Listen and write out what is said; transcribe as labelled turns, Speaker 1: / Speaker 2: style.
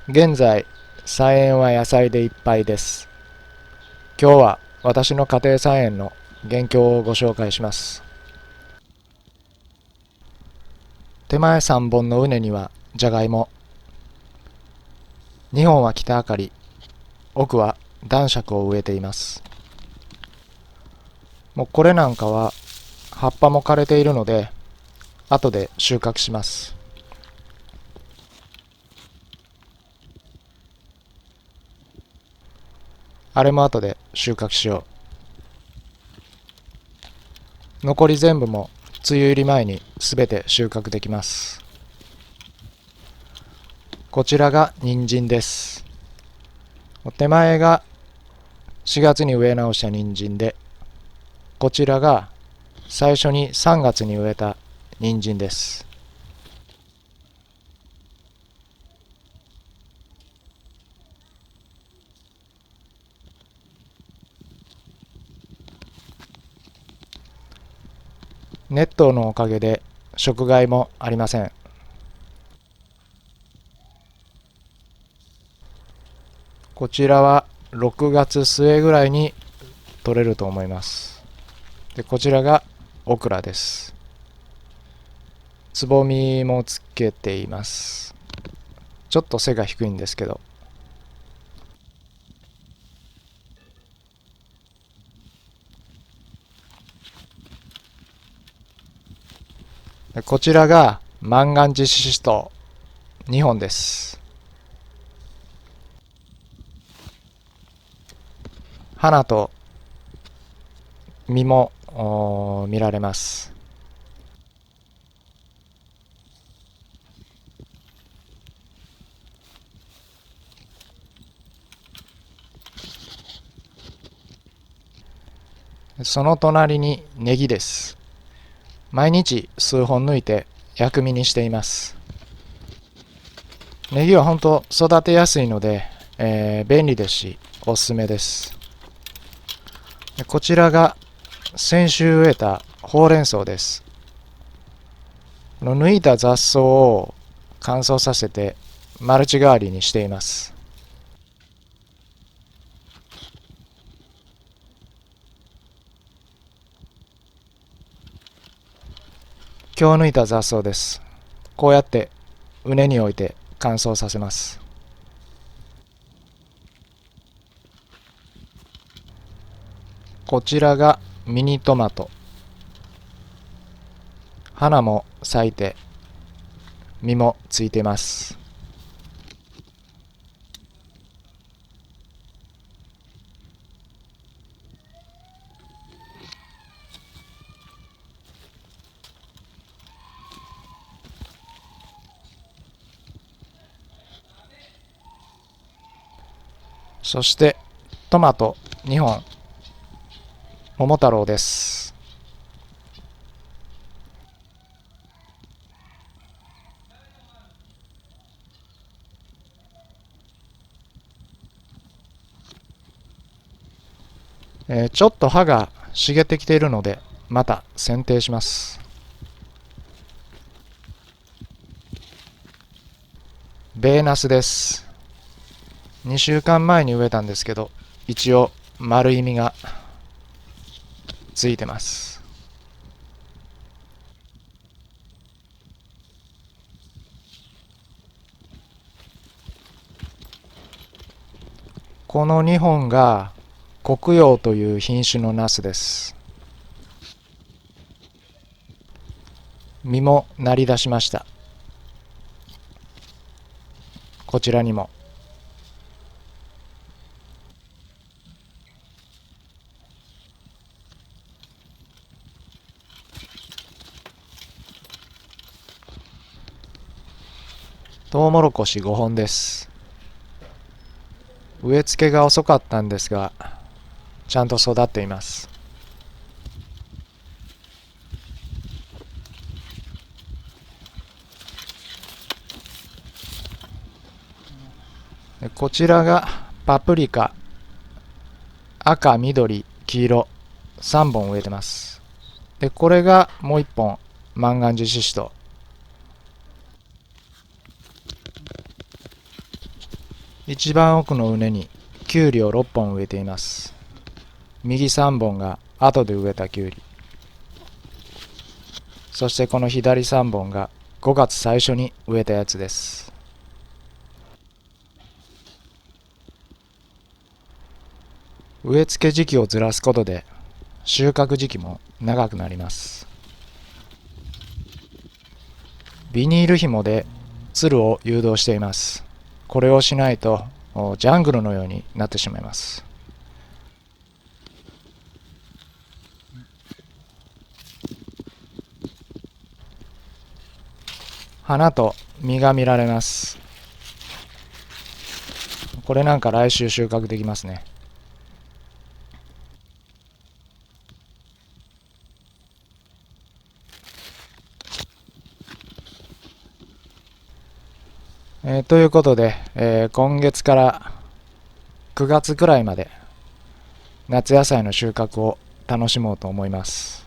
Speaker 1: 現在、菜園は野菜でいっぱいです。今日は私の家庭菜園の現況をご紹介します。手前3本の畝にはじゃがいも、2本は北あかり、奥は男爵を植えています。もうこれなんかは葉っぱも枯れているので、後で収穫します。あれも後で収穫しよう。残り全部も梅雨入り前にすべて収穫できます。こちらが人参です。手前が4月に植え直した人参で、こちらが最初に3月に植えた人参です。ネットのおかげで食害もありません。こちらは6月末ぐらいに取れると思います。で、こちらがオクラです。つぼみもつけています。ちょっと背が低いんですけど。で、こちらが万願寺シシトウ2本です。花と実も見られます。その隣にネギです。毎日数本抜いて薬味にしています。ネギは本当育てやすいので、便利ですしおすすめです。こちらが先週植えたほうれん草です。抜いた雑草を乾燥させてマルチ代わりにしています。今日抜いた雑草です。こうやって畝に置いて乾燥させます。こちらがミニトマト。花も咲いて実もついています。そしてトマト2本、桃太郎です。ちょっと葉が茂ってきているのでまた剪定します。ベーナスです。2週間前に植えたんですけど、一応丸い実がついてます。この2本が黒葉という品種のナスです。実もなりだしました。こちらにも。トウモロコシ5本です。植え付けが遅かったんですが、ちゃんと育っています。こちらがパプリカ、赤、緑、黄色3本植えてます。で、これがもう1本万願寺シシトウ。一番奥の畝にキュウリを6本植えています。右3本が後で植えたキュウリ。そしてこの左3本が5月最初に植えたやつです。植え付け時期をずらすことで収穫時期も長くなります。ビニール紐でつるを誘導しています。これをしないとジャングルのようになってしまいます。花と実が見られます。これなんか来週収穫できますね。ということで、今月から9月くらいまで夏野菜の収穫を楽しもうと思います。